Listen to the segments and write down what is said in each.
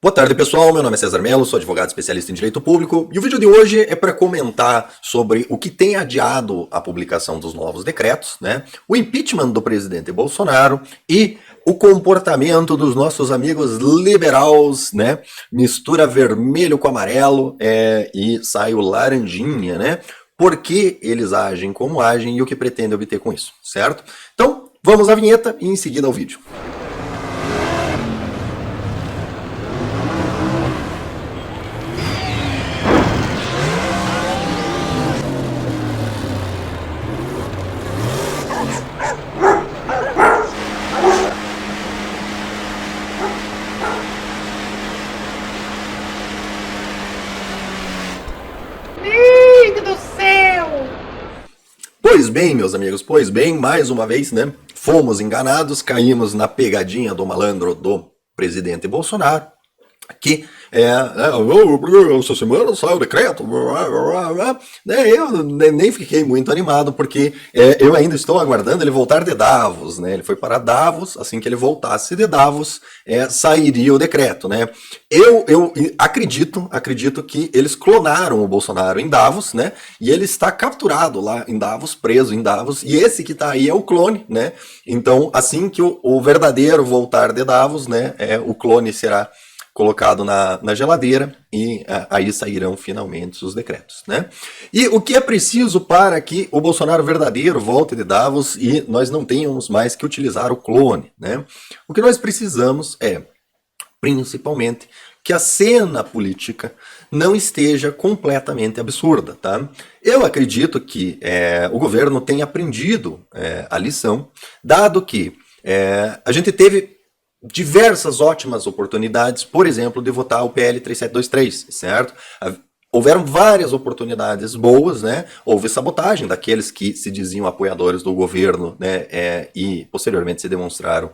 Boa tarde, pessoal. Meu nome é César Mello, sou advogado especialista em direito público e o vídeo de hoje é para comentar sobre o que tem adiado a publicação dos novos decretos, né? O impeachment do presidente Bolsonaro e o comportamento dos nossos amigos liberais, né? Mistura vermelho com amarelo e sai o laranjinha, né? Por que eles agem como agem e o que pretendem obter com isso, certo? Então, vamos à vinheta e em seguida ao vídeo. Do céu! Pois bem, meus amigos, pois bem, mais uma vez, né? Fomos enganados, caímos na pegadinha do malandro do presidente Bolsonaro, que essa semana sai o decreto, eu nem fiquei muito animado, porque eu ainda estou aguardando ele voltar de Davos, né? Ele foi para Davos, assim que ele voltasse de Davos, sairia o decreto, né? Eu acredito que eles clonaram o Bolsonaro em Davos, né? E ele está capturado lá em Davos, preso em Davos, e esse que está aí é o clone, né? Então, assim que o verdadeiro voltar de Davos, né? O clone será colocado na geladeira e aí sairão finalmente os decretos, né? E o que é preciso para que o Bolsonaro verdadeiro volte de Davos e nós não tenhamos mais que utilizar o clone, né? O que nós precisamos é, principalmente, que a cena política não esteja completamente absurda, tá? Eu acredito que o governo tenha aprendido a lição, dado que a gente teve diversas ótimas oportunidades, por exemplo, de votar o PL 3723, certo? Houveram várias oportunidades boas, né? Houve sabotagem daqueles que se diziam apoiadores do governo, né? E posteriormente se demonstraram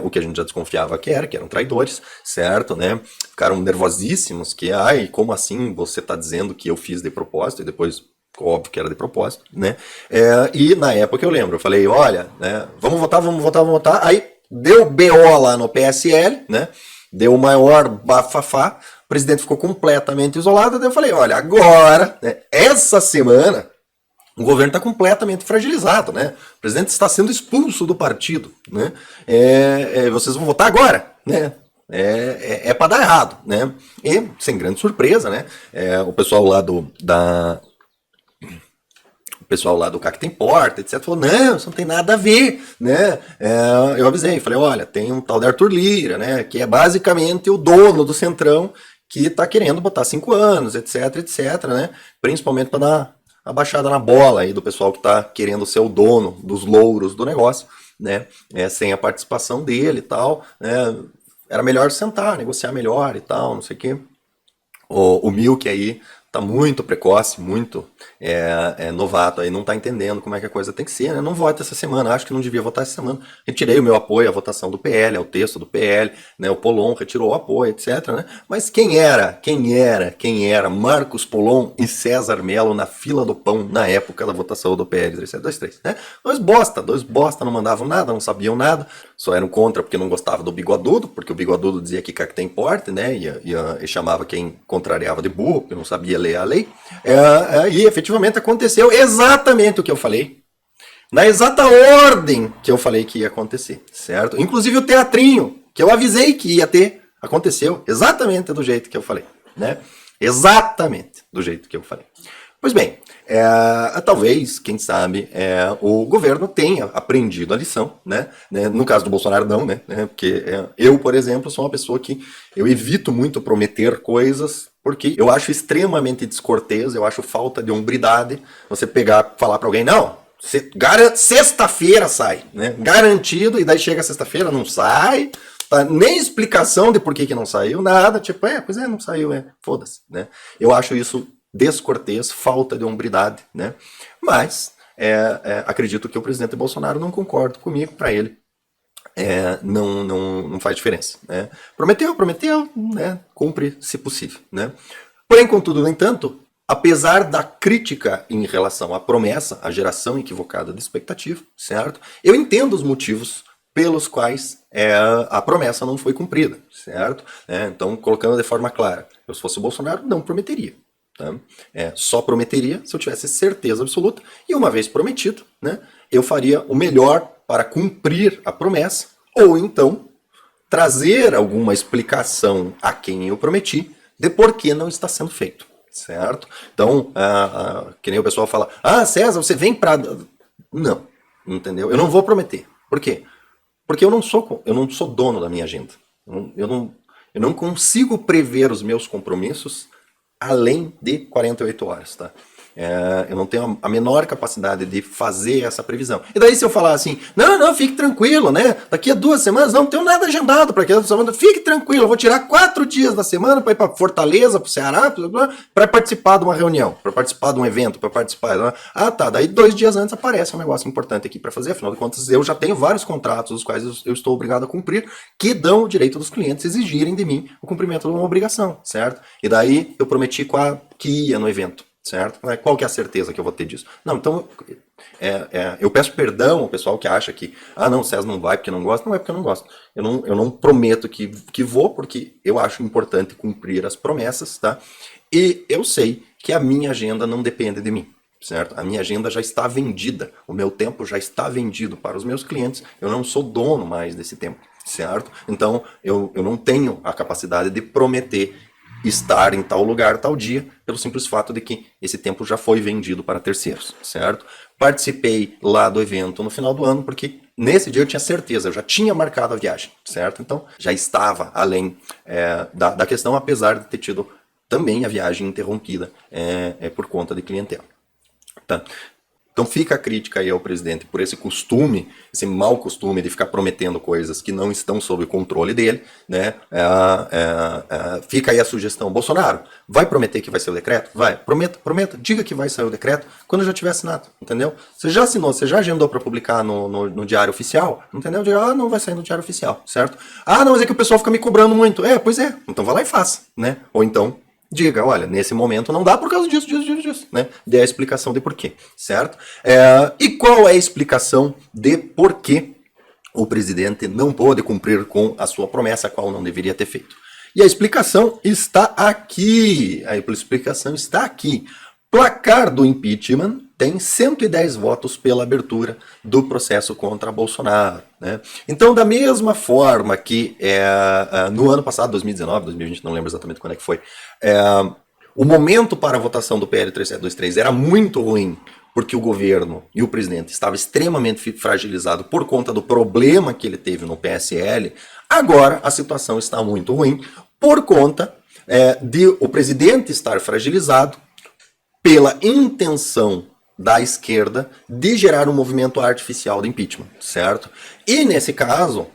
o que a gente já desconfiava que eram traidores, certo, né? Ficaram nervosíssimos que, como assim você está dizendo que eu fiz de propósito e depois óbvio que era de propósito, né? E na época eu lembro, eu falei, olha, né? Vamos votar, aí deu BO lá no PSL, né? Deu o maior bafafá, o presidente ficou completamente isolado, daí eu falei, olha, agora, né, essa semana, o governo está completamente fragilizado, né? O presidente está sendo expulso do partido, né? Vocês vão votar agora, né? Para dar errado, né? E, sem grande surpresa, né? O pessoal lá o pessoal lá do Cactem Porta, etc., falou, não, isso não tem nada a ver, né? Eu avisei, falei, olha, tem um tal de Arthur Lira, né, que é basicamente o dono do Centrão, que está querendo botar 5 anos, etc., né? Principalmente para dar a baixada na bola aí do pessoal que está querendo ser o dono dos louros do negócio, né? Sem a participação dele e tal, né? Era melhor sentar, negociar melhor e tal, não sei o quê. O Milk aí tá muito precoce, muito novato, aí não tá entendendo como é que a coisa tem que ser, né? Não vota essa semana, acho que não devia votar essa semana. Retirei o meu apoio à votação do PL, ao texto do PL, né? O Polon retirou o apoio, etc, né? Mas quem era Marcos Polon e César Mello na fila do pão na época da votação do PL 3723, né? Dois bosta, não mandavam nada, não sabiam nada, só eram contra porque não gostava do Bigodudo, porque o Bigodudo dizia que tem porte, né? E chamava quem contrariava de burro, porque não sabia ler a lei. E efetivamente aconteceu exatamente o que eu falei, na exata ordem que eu falei que ia acontecer, certo? Inclusive o teatrinho, que eu avisei que ia ter, aconteceu exatamente do jeito que eu falei, né? Exatamente do jeito que eu falei. Pois bem, talvez, quem sabe, o governo tenha aprendido a lição, né? No caso do Bolsonaro não, né? Porque eu, por exemplo, sou uma pessoa que eu evito muito prometer coisas, porque eu acho extremamente descortês, eu acho falta de hombridade você pegar, falar para alguém, não, sexta-feira sai, né? Garantido, e daí chega sexta-feira, não sai, tá? Nem explicação de por que não saiu, nada, tipo, não saiu, foda-se, né? Eu acho isso descortês, falta de hombridade, né? Mas acredito que o presidente Bolsonaro não concorda comigo, para ele não faz diferença, né? Prometeu, né? Cumpre se possível, né? Porém, contudo, no entanto, apesar da crítica em relação à promessa, à geração equivocada de expectativa, certo? Eu entendo os motivos pelos quais a promessa não foi cumprida, certo? Então, colocando de forma clara, eu se fosse o Bolsonaro, não prometeria. Tá? Só prometeria se eu tivesse certeza absoluta, e uma vez prometido, né, eu faria o melhor para cumprir a promessa, ou então trazer alguma explicação a quem eu prometi de por que não está sendo feito, certo? Então, que nem o pessoal fala, César, você vem para... Não, entendeu? Eu não vou prometer. Por quê? Porque eu não sou dono da minha agenda. Eu não consigo prever os meus compromissos além de 48 horas, tá? Eu não tenho a menor capacidade de fazer essa previsão. E daí se eu falar assim, não, fique tranquilo, né? Daqui a 2 semanas, não tenho nada agendado para aquela semana, fique tranquilo, eu vou tirar 4 dias da semana para ir para Fortaleza, para o Ceará, para participar de uma reunião, para participar de um evento, para participar... tá, daí 2 dias antes aparece um negócio importante aqui para fazer, afinal de contas eu já tenho vários contratos, os quais eu estou obrigado a cumprir, que dão o direito dos clientes exigirem de mim o cumprimento de uma obrigação, certo? E daí eu prometi que ia no evento. Certo? Qual que é a certeza que eu vou ter disso? Não, então eu peço perdão ao pessoal que acha que não, o César não vai porque não gosta. Não é porque eu não gosto. Eu não prometo que vou, porque eu acho importante cumprir as promessas, tá? E eu sei que a minha agenda não depende de mim, certo? A minha agenda já está vendida, o meu tempo já está vendido para os meus clientes, eu não sou dono mais desse tempo, certo? Então eu não tenho a capacidade de prometer estar em tal lugar, tal dia, pelo simples fato de que esse tempo já foi vendido para terceiros, certo? Participei lá do evento no final do ano, porque nesse dia eu tinha certeza, eu já tinha marcado a viagem, certo? Então, já estava além da questão, apesar de ter tido também a viagem interrompida por conta de clientela. Tá? Então fica a crítica aí ao presidente por esse costume, esse mau costume de ficar prometendo coisas que não estão sob o controle dele, né? Fica aí a sugestão, Bolsonaro, vai prometer que vai ser o decreto? Vai, prometa, diga que vai sair o decreto quando já tiver assinado, entendeu? Você já assinou, você já agendou para publicar no Diário Oficial, entendeu? Diga, não vai sair no Diário Oficial, certo? Não, mas é que o pessoal fica me cobrando muito. Pois é, então vai lá e faça, né? Ou então diga, olha, nesse momento não dá por causa disso, né? Dê a explicação de porquê, certo? E qual é a explicação de porquê o presidente não pôde cumprir com a sua promessa, a qual não deveria ter feito? E a explicação está aqui. Placar do impeachment tem 110 votos pela abertura do processo contra Bolsonaro, né? Então, da mesma forma que no ano passado, 2019, 2020, não lembro exatamente quando é que foi, o momento para a votação do PL 3723 era muito ruim, porque o governo e o presidente estavam extremamente fragilizados por conta do problema que ele teve no PSL, agora a situação está muito ruim por conta de o presidente estar fragilizado pela intenção da esquerda de gerar um movimento artificial de impeachment, certo? E nesse caso,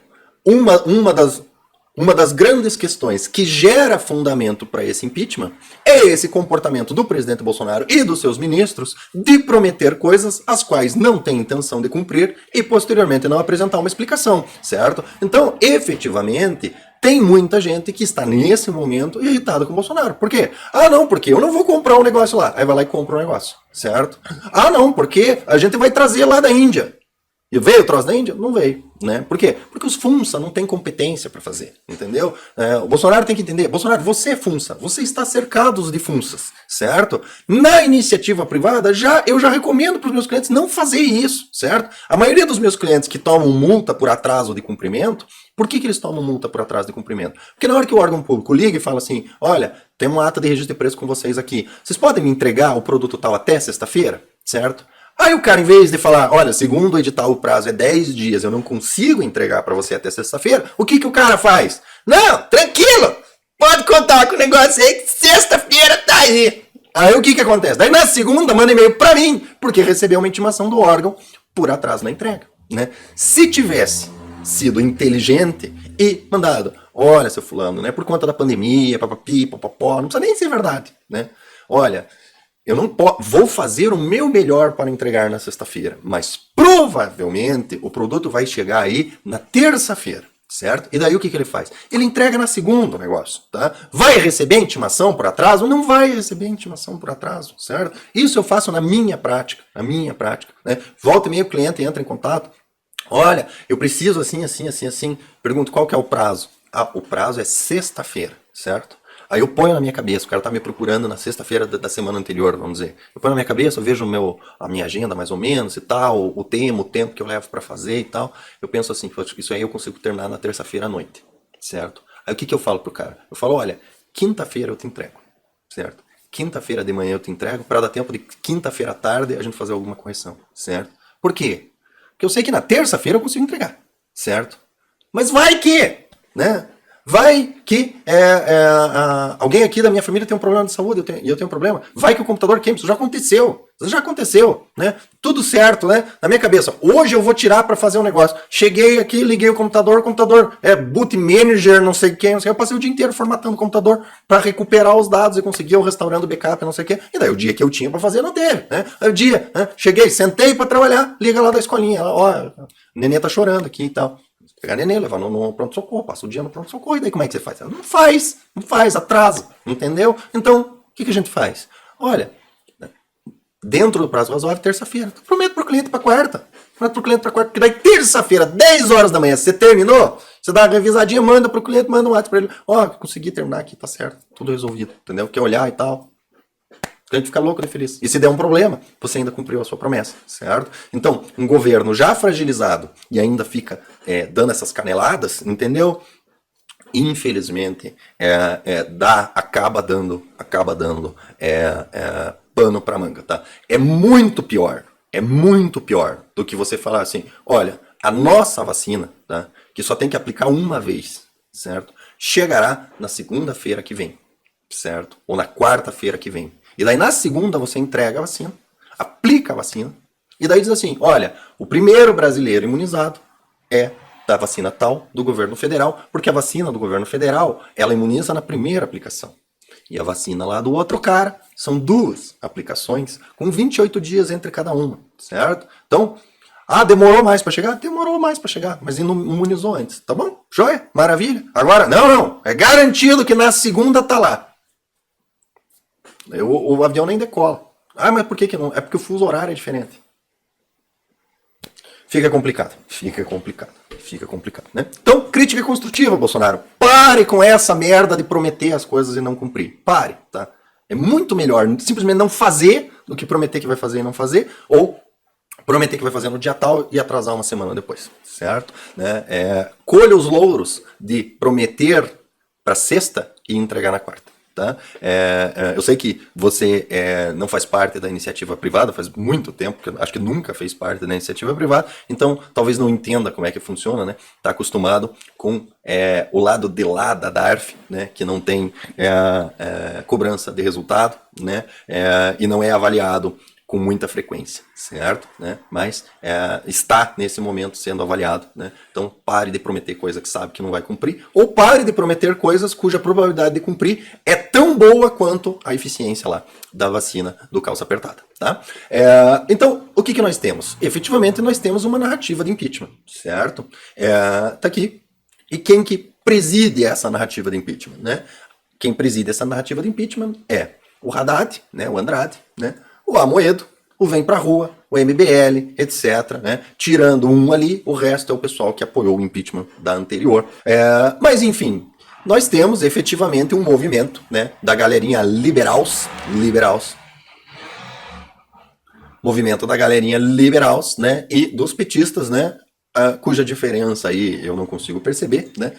uma das grandes questões que gera fundamento para esse impeachment é esse comportamento do presidente Bolsonaro e dos seus ministros de prometer coisas as quais não têm intenção de cumprir e posteriormente não apresentar uma explicação, certo? Então, efetivamente, tem muita gente que está nesse momento irritada com o Bolsonaro. Por quê? Não, porque eu não vou comprar um negócio lá. Aí vai lá e compra um negócio, certo? Não, porque a gente vai trazer lá da Índia. E veio o troço da Índia? Não veio, né? Por quê? Porque os FUNSA não têm competência para fazer, entendeu? O Bolsonaro tem que entender, Bolsonaro, você é FUNSA, você está cercado de FUNSAs, certo? Na iniciativa privada, eu já recomendo para os meus clientes não fazer isso, certo? A maioria dos meus clientes que tomam multa por atraso de cumprimento, por que eles tomam multa por atraso de cumprimento? Porque na hora que o órgão público liga e fala assim, olha, tem uma ata de registro de preço com vocês aqui, vocês podem me entregar o produto tal até sexta-feira, certo? Aí o cara, em vez de falar, olha, segundo o edital o prazo é 10 dias, eu não consigo entregar para você até sexta-feira, o que o cara faz? Não, tranquilo, pode contar com o negócio aí que sexta-feira tá aí. Aí o que acontece? Daí na segunda manda e-mail para mim, porque recebeu uma intimação do órgão por atraso na entrega, né? Se tivesse sido inteligente e mandado, olha, seu fulano, né, por conta da pandemia, papapi, papapó, não precisa nem ser verdade, né? Olha, eu não vou fazer o meu melhor para entregar na sexta-feira, mas provavelmente o produto vai chegar aí na terça-feira, certo? E daí o que ele faz? Ele entrega na segunda o negócio, tá? Vai receber intimação por atraso? Não vai receber intimação por atraso, certo? Isso eu faço na minha prática, né? Volta e meia o cliente entra em contato, Olha, eu preciso assim, assim, assim, assim. Pergunto, qual que é o prazo? Ah, o prazo é sexta-feira, certo? Aí eu ponho na minha cabeça, o cara tá me procurando na sexta-feira da semana anterior, vamos dizer. Eu ponho na minha cabeça, eu vejo a minha agenda mais ou menos e tal, o tempo que eu levo para fazer e tal. Eu penso assim, isso aí eu consigo terminar na terça-feira à noite, certo? Aí o que eu falo pro cara? Eu falo, olha, quinta-feira eu te entrego, certo? Quinta-feira de manhã eu te entrego para dar tempo de quinta-feira à tarde a gente fazer alguma correção, certo? Por quê? Porque eu sei que na terça-feira eu consigo entregar, certo? Mas vai que, né? Vai que alguém aqui da minha família tem um problema de saúde e eu tenho um problema. Vai que o computador queima. Isso já aconteceu, né? Tudo certo, né? Na minha cabeça, hoje eu vou tirar para fazer um negócio. Cheguei aqui, liguei o computador boot manager, não sei quem, não sei. Eu passei o dia inteiro formatando o computador para recuperar os dados e conseguir o restaurando backup, não sei o quê. E daí o dia que eu tinha para fazer não teve, né? Aí o dia, né? Cheguei, sentei para trabalhar, liga lá da escolinha, ela, ó, o neném tá chorando aqui e tal. Pegar neném, levar no pronto-socorro, passa o dia no pronto-socorro, e daí como é que você faz? Não faz, atrasa, entendeu? Então, o que a gente faz? Olha, dentro do prazo razoável, terça-feira, prometo pro cliente para quarta, porque daí terça-feira, 10 horas da manhã, você terminou, você dá uma revisadinha, manda pro cliente, manda um WhatsApp pra ele, ó, consegui terminar aqui, tá certo, tudo resolvido, entendeu? Quer olhar e tal. O cliente fica louco de feliz. E se der um problema, você ainda cumpriu a sua promessa, certo? Então, um governo já fragilizado e ainda fica dando essas caneladas, entendeu? Infelizmente, acaba dando pano para manga, tá? É muito pior do que você falar assim, olha, a nossa vacina, tá? Que só tem que aplicar uma vez, certo? Chegará na segunda-feira que vem, certo? Ou na quarta-feira que vem. E daí na segunda você entrega a vacina, aplica a vacina, e daí diz assim, olha, o primeiro brasileiro imunizado é da vacina tal do governo federal, porque a vacina do governo federal, ela imuniza na primeira aplicação. E a vacina lá do outro cara são 2 aplicações, com 28 dias entre cada uma, certo? Então, demorou mais para chegar? Demorou mais para chegar, mas imunizou antes, tá bom? Joia? Maravilha. Agora, não, é garantido que na segunda tá lá. O avião nem decola. Mas por que não? É porque o fuso horário é diferente. Fica complicado, né? Então, crítica construtiva, Bolsonaro. Pare com essa merda de prometer as coisas e não cumprir. Pare, tá? É muito melhor simplesmente não fazer do que prometer que vai fazer e não fazer, ou prometer que vai fazer no dia tal e atrasar uma semana depois, certo? Né? Colha os louros de prometer para sexta e entregar na quarta. Tá? Eu sei que você não faz parte da iniciativa privada, faz muito tempo, que acho que nunca fez parte da iniciativa privada, então talvez não entenda como é que funciona, né? Está acostumado com o lado de lá da DARF, né? Que não tem cobrança de resultado, né? E não é avaliado com muita frequência, certo? Né? Mas está nesse momento sendo avaliado, né? Então pare de prometer coisa que sabe que não vai cumprir, ou pare de prometer coisas cuja probabilidade de cumprir é tão boa quanto a eficiência lá da vacina do calça apertada, tá? Então, o que nós temos? Efetivamente nós temos uma narrativa de impeachment, certo? Tá aqui. E quem que preside essa narrativa de impeachment, né? Quem preside essa narrativa de impeachment é o Haddad, né? O Andrade, né? O Amoedo, o Vem Pra Rua, o MBL, etc. Né? Tirando um ali, o resto é o pessoal que apoiou o impeachment da anterior. Mas, enfim, nós temos efetivamente um movimento, né, da galerinha liberals, movimento da galerinha liberals, né, e dos petistas, né, cuja diferença aí eu não consigo perceber, né,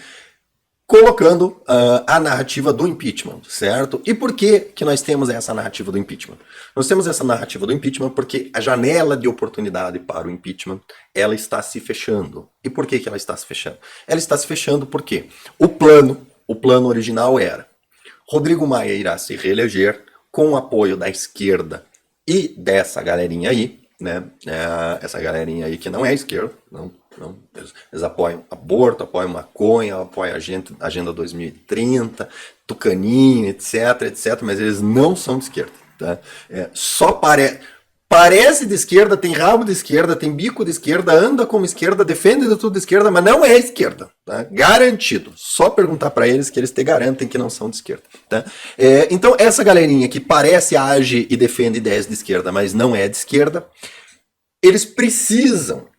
colocando a narrativa do impeachment, certo? E por que nós temos essa narrativa do impeachment? Nós temos essa narrativa do impeachment porque a janela de oportunidade para o impeachment, ela está se fechando. E por que ela está se fechando? Ela está se fechando porque o plano original era Rodrigo Maia irá se reeleger com o apoio da esquerda e dessa galerinha aí, né? Essa galerinha aí que não é esquerda, não, eles apoiam aborto, apoiam maconha, apoiam a Agenda 2030, Tucaninho, etc, mas eles não são de esquerda, tá? Só parece de esquerda, tem rabo de esquerda, tem bico de esquerda, anda como esquerda, defende de tudo de esquerda, mas não é esquerda, tá? Garantido. Só perguntar para eles que eles te garantem que não são de esquerda, tá? Então essa galerinha que parece, age e defende ideias de esquerda, mas não é de esquerda, eles precisam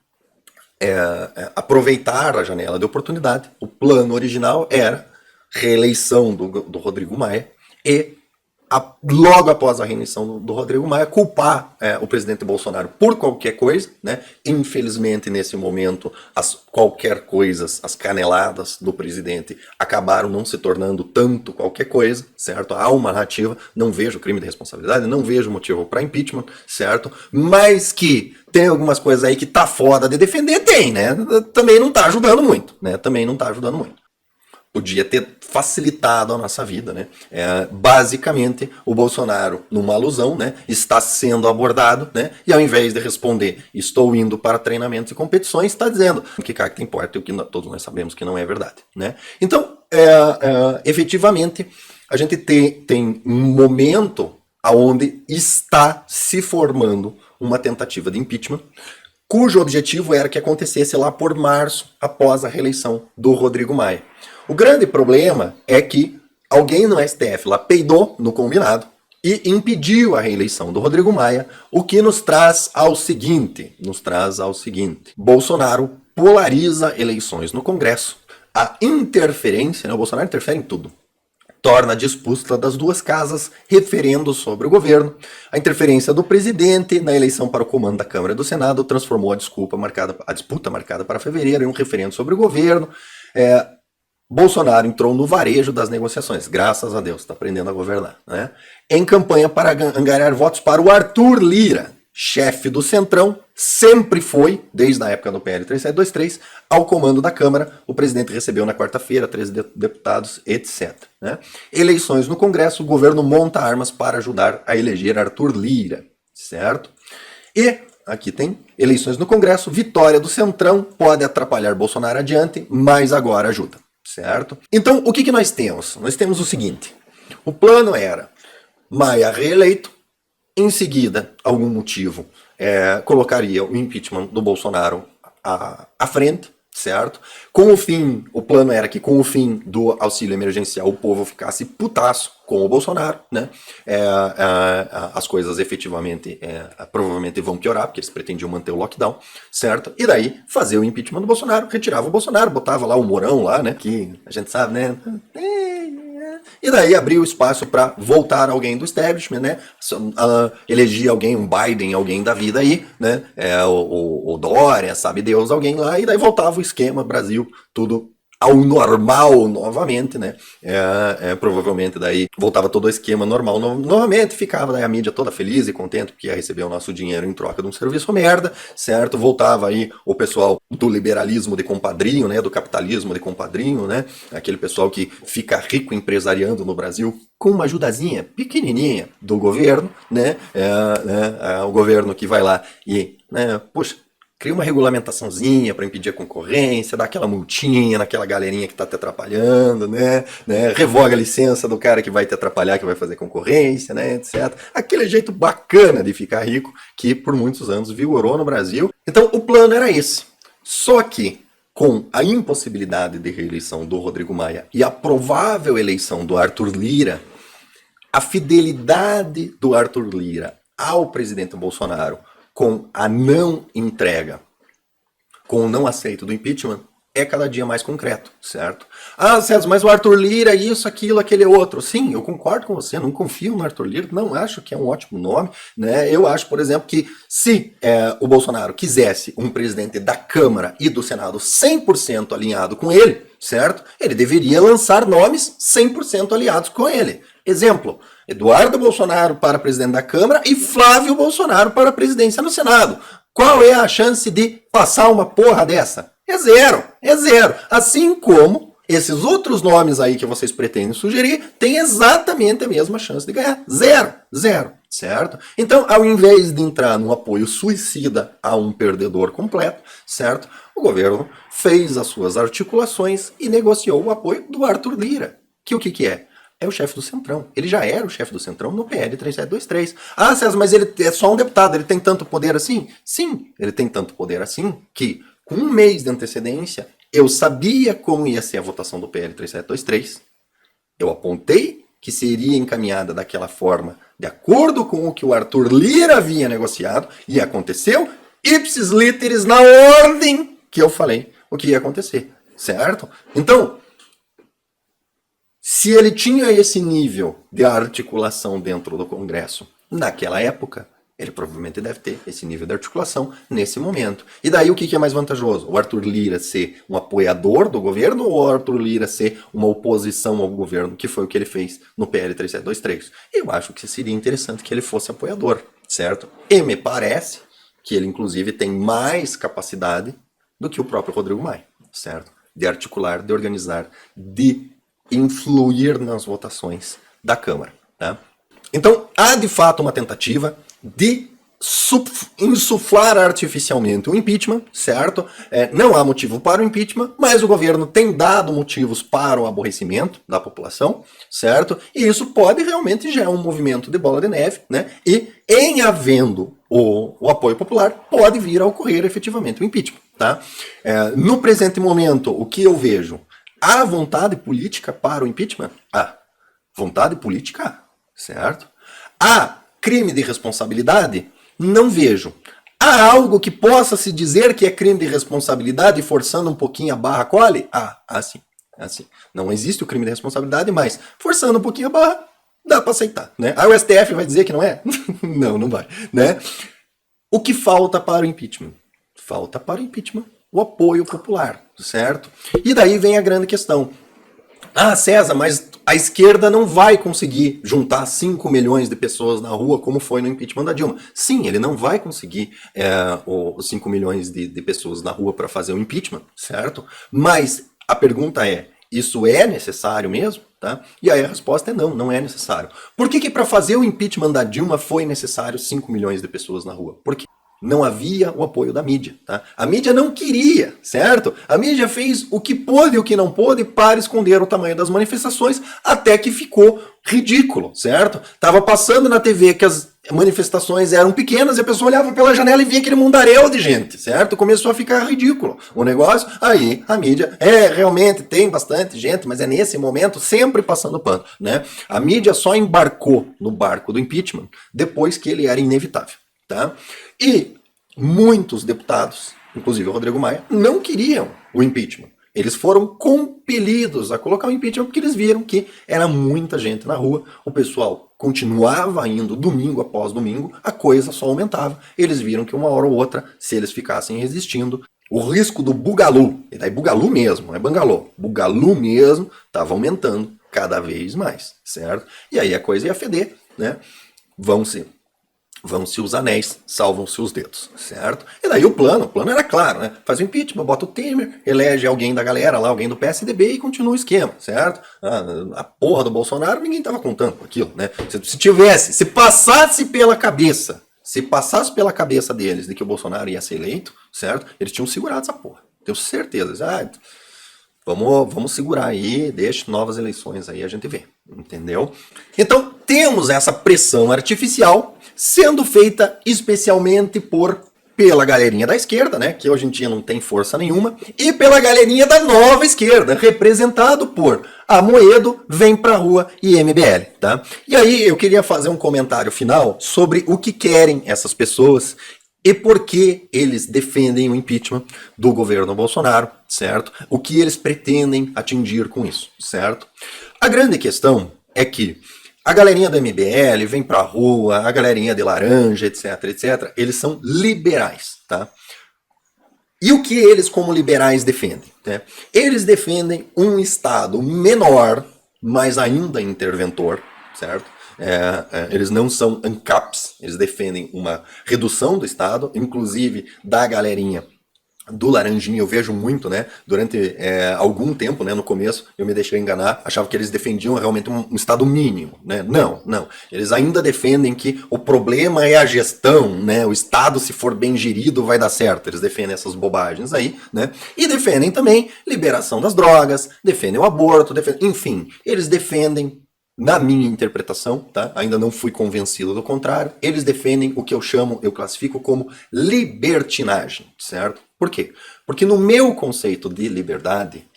aproveitar a janela de oportunidade. O plano original era reeleição do Rodrigo Maia e logo após a reeleição do Rodrigo Maia, culpar o presidente Bolsonaro por qualquer coisa, né? Infelizmente, nesse momento, qualquer coisa, as caneladas do presidente acabaram não se tornando tanto qualquer coisa, certo? Há uma narrativa, não vejo crime de responsabilidade, não vejo motivo para impeachment, certo? Mas que tem algumas coisas aí que tá foda de defender, tem, né? Também não tá ajudando muito, né? Também não tá ajudando muito. Podia ter facilitado a nossa vida, né? Basicamente, o Bolsonaro, numa alusão, né, está sendo abordado, né, e ao invés de responder, estou indo para treinamentos e competições, está dizendo que carta importa, o que todos nós sabemos que não é verdade, né? Então, efetivamente, a gente tem um momento onde está se formando uma tentativa de impeachment, cujo objetivo era que acontecesse lá por março, após a reeleição do Rodrigo Maia. O grande problema é que alguém no STF lá peidou no combinado e impediu a reeleição do Rodrigo Maia, o que nos traz ao seguinte, Bolsonaro polariza eleições no Congresso, a interferência, né, o Bolsonaro interfere em tudo, torna a disputa das duas casas referendo sobre o governo. A interferência do presidente na eleição para o comando da Câmara e do Senado transformou a disputa marcada para fevereiro em um referendo sobre o governo. Bolsonaro entrou no varejo das negociações, graças a Deus, está aprendendo a governar, né? Em campanha para angariar votos para o Arthur Lira, chefe do Centrão, sempre foi, desde a época do PL 3723, ao comando da Câmara. O presidente recebeu na quarta-feira 13 deputados, etc. Né? Eleições no Congresso, o governo monta armas para ajudar a eleger Arthur Lira, certo? E aqui tem eleições no Congresso, vitória do Centrão pode atrapalhar Bolsonaro adiante, mas agora ajuda. Certo? Então, o que nós temos? Nós temos o seguinte, o plano era Maia reeleito, em seguida, algum motivo, colocaria o impeachment do Bolsonaro à frente, certo? O plano era que com o fim do auxílio emergencial o povo ficasse putaço com o Bolsonaro, né? As coisas efetivamente provavelmente vão piorar, porque eles pretendiam manter o lockdown, certo? E daí fazer o impeachment do Bolsonaro, retirava o Bolsonaro, botava lá o Mourão lá, né? Que a gente sabe, né? E daí abriu espaço para voltar alguém do establishment, né? Eleger alguém, um Biden, alguém da vida aí, né? O Dória, sabe Deus, alguém lá, e daí voltava o esquema, Brasil, tudo ao normal novamente, né? Provavelmente daí voltava todo o esquema normal novamente, ficava daí a mídia toda feliz e contente porque ia receber o nosso dinheiro em troca de um serviço merda, certo? Voltava aí o pessoal do liberalismo de compadrinho, né? Do capitalismo de compadrinho, né? Aquele pessoal que fica rico empresariando no Brasil com uma ajudazinha pequenininha do governo, né? O governo que vai lá e, né? Poxa, cria uma regulamentaçãozinha para impedir a concorrência, dá aquela multinha naquela galerinha que está te atrapalhando, né? Revoga a licença do cara que vai te atrapalhar, que vai fazer concorrência, né? Etc. Aquele jeito bacana de ficar rico que por muitos anos vigorou no Brasil. Então o plano era esse. Só que com a impossibilidade de reeleição do Rodrigo Maia e a provável eleição do Arthur Lira, a fidelidade do Arthur Lira ao presidente Bolsonaro com a não entrega, com o não aceito do impeachment, é cada dia mais concreto, certo? César, mas o Arthur Lira, isso, aquilo, aquele outro. Sim, eu concordo com você, não confio no Arthur Lira, não acho que é um ótimo nome, né? Eu acho, por exemplo, que se o Bolsonaro quisesse um presidente da Câmara e do Senado 100% alinhado com ele, certo? Ele deveria lançar nomes 100% aliados com ele. Exemplo, Eduardo Bolsonaro para presidente da Câmara e Flávio Bolsonaro para a presidência no Senado. Qual é a chance de passar uma porra dessa? É zero. Assim como esses outros nomes aí que vocês pretendem sugerir têm exatamente a mesma chance de ganhar. Zero, certo? Então, ao invés de entrar num apoio suicida a um perdedor completo, certo? O governo fez as suas articulações e negociou o apoio do Arthur Lira. Que o que é? É o chefe do Centrão. Ele já era o chefe do Centrão no PL 3723. César, mas ele é só um deputado, ele tem tanto poder assim? Sim, ele tem tanto poder assim que, com um mês de antecedência, eu sabia como ia ser a votação do PL 3723. Eu apontei que seria encaminhada daquela forma, de acordo com o que o Arthur Lira havia negociado, e aconteceu ipsis literis na ordem que eu falei o que ia acontecer, certo? Então, se ele tinha esse nível de articulação dentro do Congresso naquela época, ele provavelmente deve ter esse nível de articulação nesse momento. E daí o que é mais vantajoso? O Arthur Lira ser um apoiador do governo ou o Arthur Lira ser uma oposição ao governo, que foi o que ele fez no PL 3723? Eu acho que seria interessante que ele fosse apoiador, certo? E me parece que ele, inclusive, tem mais capacidade do que o próprio Rodrigo Maia, certo? De articular, de organizar, de influir nas votações da Câmara, tá? Então, há de fato uma tentativa de insuflar artificialmente o impeachment, certo? Não há motivo para o impeachment, mas o governo tem dado motivos para o aborrecimento da população, certo? E isso pode realmente gerar um movimento de bola de neve, né? E em havendo o apoio popular, pode vir a ocorrer efetivamente o impeachment, tá? No presente momento, o que eu vejo? Há vontade política para o impeachment? Há. Vontade política? Certo? Há crime de responsabilidade? Não vejo. Há algo que possa se dizer que é crime de responsabilidade forçando um pouquinho a barra cole? Há sim. Não existe o crime de responsabilidade, mas forçando um pouquinho a barra, dá para aceitar, né? Aí o STF vai dizer que não é? Não vai, né? O que falta para o impeachment? Falta para o impeachment o apoio popular, certo? E daí vem a grande questão. César, mas a esquerda não vai conseguir juntar 5 milhões de pessoas na rua como foi no impeachment da Dilma. Sim, ele não vai conseguir os 5 milhões de pessoas na rua para fazer o impeachment, certo? Mas a pergunta é, isso é necessário mesmo? Tá? E aí a resposta é não, não é necessário. Por que para fazer o impeachment da Dilma foi necessário 5 milhões de pessoas na rua? Porque não havia o apoio da mídia, tá? A mídia não queria, certo? A mídia fez o que pôde e o que não pôde para esconder o tamanho das manifestações, até que ficou ridículo, certo? Tava passando na TV que as manifestações eram pequenas e a pessoa olhava pela janela e via aquele mundaréu de gente, certo? Começou a ficar ridículo o negócio. Aí a mídia, realmente tem bastante gente, mas é nesse momento sempre passando pano, né? A mídia só embarcou no barco do impeachment depois que ele era inevitável, tá? E muitos deputados, inclusive o Rodrigo Maia, não queriam o impeachment. Eles foram compelidos a colocar o impeachment porque eles viram que era muita gente na rua, o pessoal continuava indo domingo após domingo, a coisa só aumentava. Eles viram que uma hora ou outra, se eles ficassem resistindo, o risco do bugalu, e daí bugalu mesmo, não é bangalô, bugalu mesmo, estava aumentando cada vez mais, certo? E aí a coisa ia feder, né? Vão-se os anéis, salvam-se os dedos, certo? E daí o plano era claro, né? Faz o impeachment, bota o Temer, elege alguém da galera lá, alguém do PSDB e continua o esquema, certo? A porra do Bolsonaro, ninguém tava contando com aquilo, né? Se passasse pela cabeça deles de que o Bolsonaro ia ser eleito, certo? Eles tinham segurado essa porra, tenho certeza. Vamos segurar aí, deixa novas eleições aí, a gente vê, entendeu? Então, temos essa pressão artificial sendo feita especialmente pela galerinha da esquerda, né, que hoje em dia não tem força nenhuma, e pela galerinha da nova esquerda, representado por Amoedo, Vem Pra Rua e MBL, tá? E aí eu queria fazer um comentário final sobre o que querem essas pessoas e por que eles defendem o impeachment do governo Bolsonaro, certo? O que eles pretendem atingir com isso, certo? A grande questão é que a galerinha do MBL vem pra rua, a galerinha de laranja, etc, eles são liberais, tá? E o que eles, como liberais, defendem? Né? Eles defendem um Estado menor, mas ainda interventor, certo? Eles não são ANCAPs, eles defendem uma redução do Estado, inclusive da galerinha do Laranjinha, eu vejo muito, né, durante algum tempo, né, no começo, eu me deixei enganar, achava que eles defendiam realmente um Estado mínimo, né, não, eles ainda defendem que o problema é a gestão, né, o Estado, se for bem gerido, vai dar certo, eles defendem essas bobagens aí, né, e defendem também liberação das drogas, defendem o aborto, enfim, eles defendem, na minha interpretação, tá? Ainda não fui convencido do contrário, eles defendem o que eu classifico como libertinagem, certo? Por quê? Porque no meu conceito de liberdade,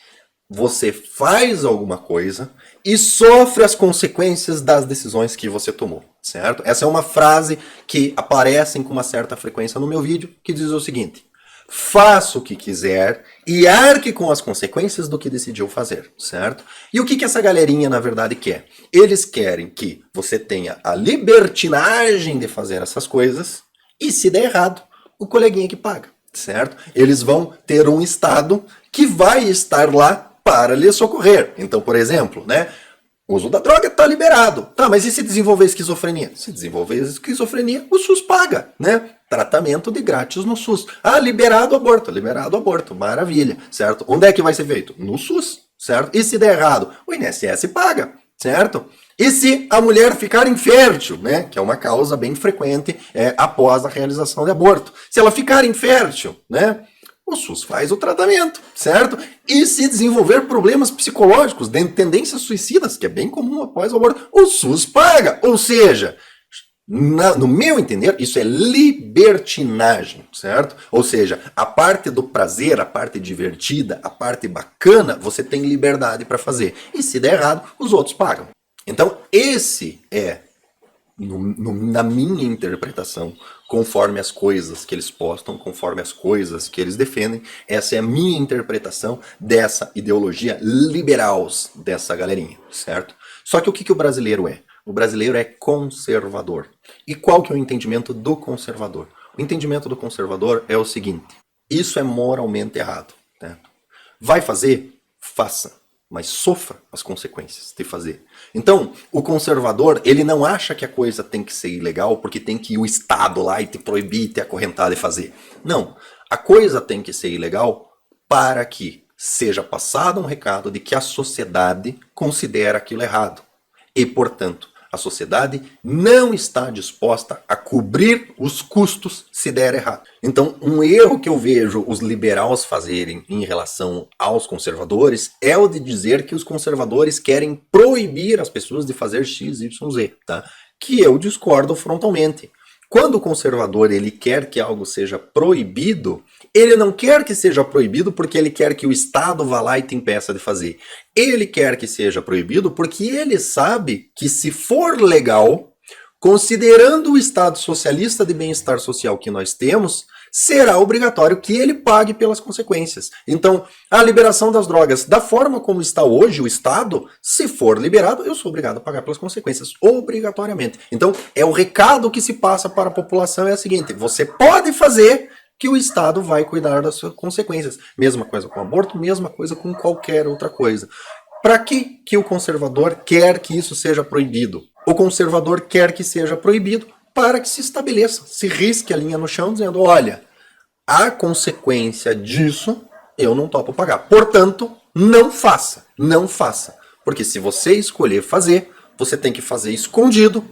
você faz alguma coisa e sofre as consequências das decisões que você tomou, certo? Essa é uma frase que aparece com uma certa frequência no meu vídeo, que diz o seguinte: faça o que quiser e arque com as consequências do que decidiu fazer, certo? E o que essa galerinha, na verdade, quer? Eles querem que você tenha a libertinagem de fazer essas coisas e, se der errado, o coleguinha que paga, certo? Eles vão ter um Estado que vai estar lá para lhe socorrer. Então, por exemplo, né? O uso da droga está liberado. Tá, mas e se desenvolver esquizofrenia? Se desenvolver esquizofrenia, o SUS paga, né? Tratamento de grátis no SUS. Ah, liberado o aborto, maravilha, certo? Onde é que vai ser feito? No SUS, certo? E se der errado? O INSS paga, certo? E se a mulher ficar infértil, né? Que é uma causa bem frequente após a realização de aborto. Se ela ficar infértil, né? O SUS faz o tratamento, certo? E se desenvolver problemas psicológicos, tendências suicidas, que é bem comum após o aborto, o SUS paga. Ou seja, no meu entender, isso é libertinagem, certo? Ou seja, a parte do prazer, a parte divertida, a parte bacana, você tem liberdade para fazer. E se der errado, os outros pagam. Então, esse é, na minha interpretação, conforme as coisas que eles postam, conforme as coisas que eles defendem, essa é a minha interpretação dessa ideologia liberal dessa galerinha, certo? Só que o que o brasileiro é? O brasileiro é conservador. E qual que é o entendimento do conservador? O entendimento do conservador é o seguinte: isso é moralmente errado, né? Vai fazer? Faça. Mas sofra as consequências de fazer. Então, o conservador, ele não acha que a coisa tem que ser ilegal porque tem que ir o Estado lá e te proibir, te acorrentar de fazer. Não. A coisa tem que ser ilegal para que seja passado um recado de que a sociedade considera aquilo errado. E, portanto, a sociedade não está disposta a cobrir os custos se der errado. Então, um erro que eu vejo os liberais fazerem em relação aos conservadores é o de dizer que os conservadores querem proibir as pessoas de fazer X, Y, Z, tá? Que eu discordo frontalmente. Quando o conservador ele quer que algo seja proibido, ele não quer que seja proibido porque ele quer que o Estado vá lá e te impeça de fazer. Ele quer que seja proibido porque ele sabe que, se for legal, considerando o Estado socialista de bem-estar social que nós temos, será obrigatório que ele pague pelas consequências. Então, a liberação das drogas, da forma como está hoje o Estado, se for liberado, eu sou obrigado a pagar pelas consequências, obrigatoriamente. Então, o recado que se passa para a população é o seguinte: você pode fazer, que o Estado vai cuidar das suas consequências. Mesma coisa com o aborto, mesma coisa com qualquer outra coisa. Para que o conservador quer que isso seja proibido? O conservador quer que seja proibido para que se estabeleça, se risque a linha no chão dizendo: olha, a consequência disso eu não topo pagar. Portanto, não faça, não faça. Porque se você escolher fazer, você tem que fazer escondido,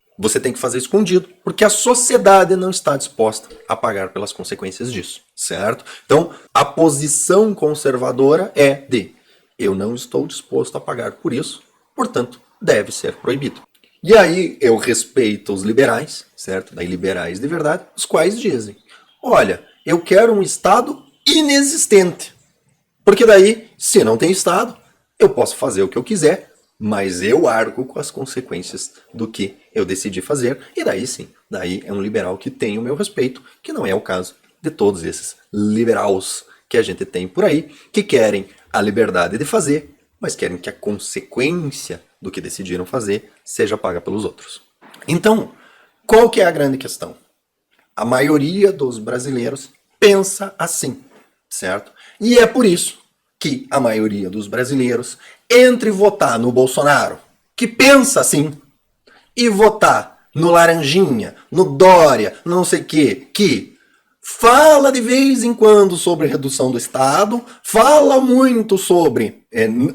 porque a sociedade não está disposta a pagar pelas consequências disso, certo? Então, a posição conservadora é de: eu não estou disposto a pagar por isso, portanto, deve ser proibido. E aí eu respeito os liberais, certo? Daí liberais de verdade, os quais dizem: olha, eu quero um Estado inexistente. Porque daí, se não tem Estado, eu posso fazer o que eu quiser, mas eu arco com as consequências do que eu decidi fazer. E daí sim, daí é um liberal que tem o meu respeito, que não é o caso de todos esses liberais que a gente tem por aí, que querem a liberdade de fazer, mas querem que a consequência do que decidiram fazer seja paga pelos outros. Então, qual que é a grande questão? A maioria dos brasileiros pensa assim, certo? E é por isso que a maioria dos brasileiros, entre votar no Bolsonaro, que pensa assim, e votar no Laranjinha, no Dória, no não sei o quê, que fala de vez em quando sobre redução do Estado, fala muito sobre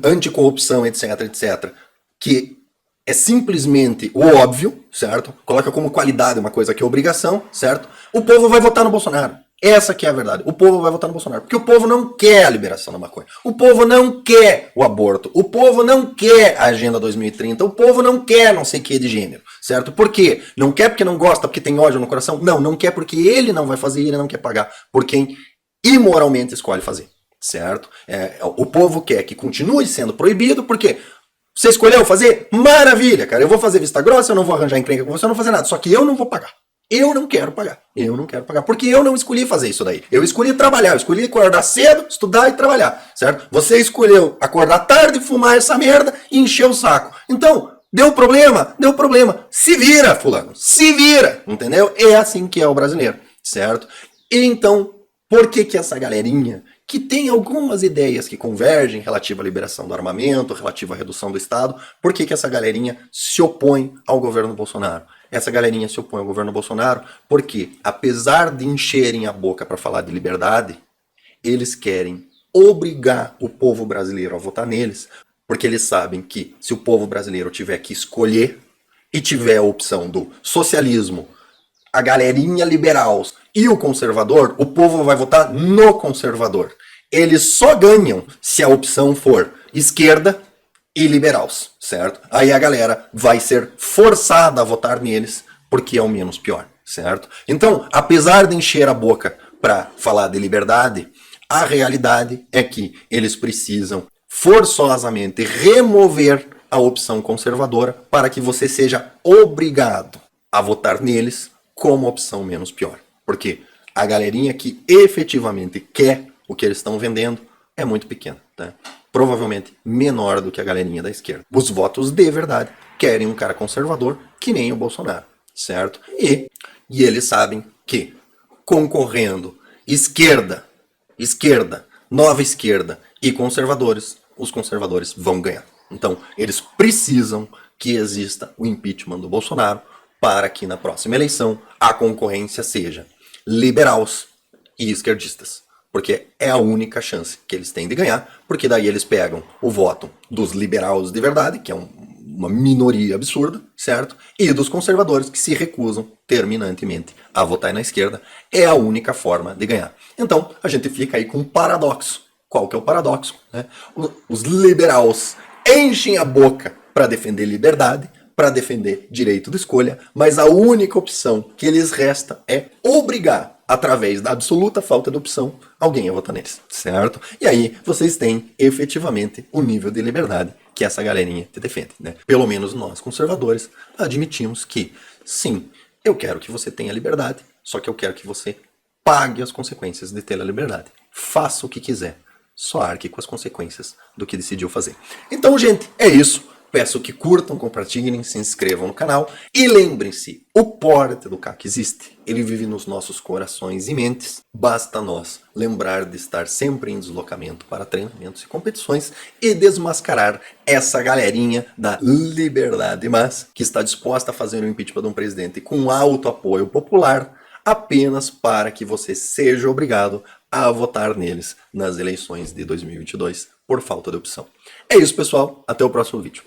anticorrupção, etc, etc, que é simplesmente o óbvio, certo? Coloca como qualidade uma coisa que é obrigação, certo? O povo vai votar no Bolsonaro. Essa que é a verdade. O povo vai votar no Bolsonaro. Porque o povo não quer a liberação da maconha. O povo não quer o aborto. O povo não quer a Agenda 2030. O povo não quer não sei o que de gênero. Certo? Por quê? Não quer porque não gosta, porque tem ódio no coração? Não, não quer porque ele não vai fazer e ele não quer pagar por quem imoralmente escolhe fazer. Certo? O povo quer que continue sendo proibido, porque você escolheu fazer? Maravilha, cara. Eu vou fazer vista grossa, eu não vou arranjar encrenca com você, eu não vou fazer nada. Só que eu não vou pagar. Eu não quero pagar. Eu não quero pagar. Porque eu não escolhi fazer isso daí. Eu escolhi trabalhar. Eu escolhi acordar cedo, estudar e trabalhar. Certo? Você escolheu acordar tarde, fumar essa merda e encher o saco. Então, deu problema? Deu problema. Se vira, fulano. Se vira. Entendeu? É assim que é o brasileiro. Certo? E então, por que que essa galerinha que tem algumas ideias que convergem relativa à liberação do armamento, relativa à redução do Estado, por que que essa galerinha se opõe ao governo Bolsonaro? Essa galerinha se opõe ao governo Bolsonaro porque, apesar de encherem a boca para falar de liberdade, eles querem obrigar o povo brasileiro a votar neles, porque eles sabem que se o povo brasileiro tiver que escolher e tiver a opção do socialismo, a galerinha liberal e o conservador, o povo vai votar no conservador. Eles só ganham se a opção for esquerda e liberais, certo? Aí a galera vai ser forçada a votar neles porque é o menos pior, certo? Então, apesar de encher a boca para falar de liberdade, a realidade é que eles precisam forçosamente remover a opção conservadora para que você seja obrigado a votar neles como opção menos pior. Porque a galerinha que efetivamente quer o que eles estão vendendo é muito pequena, tá? Provavelmente menor do que a galerinha da esquerda. Os votos de verdade querem um cara conservador que nem o Bolsonaro, certo? E eles sabem que concorrendo esquerda, nova esquerda e conservadores, os conservadores vão ganhar. Então, eles precisam que exista o impeachment do Bolsonaro para que na próxima eleição a concorrência seja liberais e esquerdistas. Porque é a única chance que eles têm de ganhar, porque daí eles pegam o voto dos liberais de verdade, que é uma minoria absurda, certo? E dos conservadores que se recusam terminantemente a votar na esquerda. É a única forma de ganhar. Então, a gente fica aí com um paradoxo. Qual que é o paradoxo? Né? Os liberais enchem a boca para defender liberdade, para defender direito de escolha, mas a única opção que lhes resta é obrigar, através da absoluta falta de opção, alguém a votar neles, certo? E aí vocês têm efetivamente o nível de liberdade que essa galerinha te defende, né? Pelo menos nós, conservadores, admitimos que, sim, eu quero que você tenha liberdade, só que eu quero que você pague as consequências de ter a liberdade. Faça o que quiser, só arque com as consequências do que decidiu fazer. Então, gente, é isso. Peço que curtam, compartilhem, se inscrevam no canal e lembrem-se, o porte do CAC existe. Ele vive nos nossos corações e mentes. Basta nós lembrar de estar sempre em deslocamento para treinamentos e competições e desmascarar essa galerinha da liberdade, mas que está disposta a fazer o impeachment de um presidente com alto apoio popular apenas para que você seja obrigado a votar neles nas eleições de 2022 por falta de opção. É isso, pessoal. Até o próximo vídeo.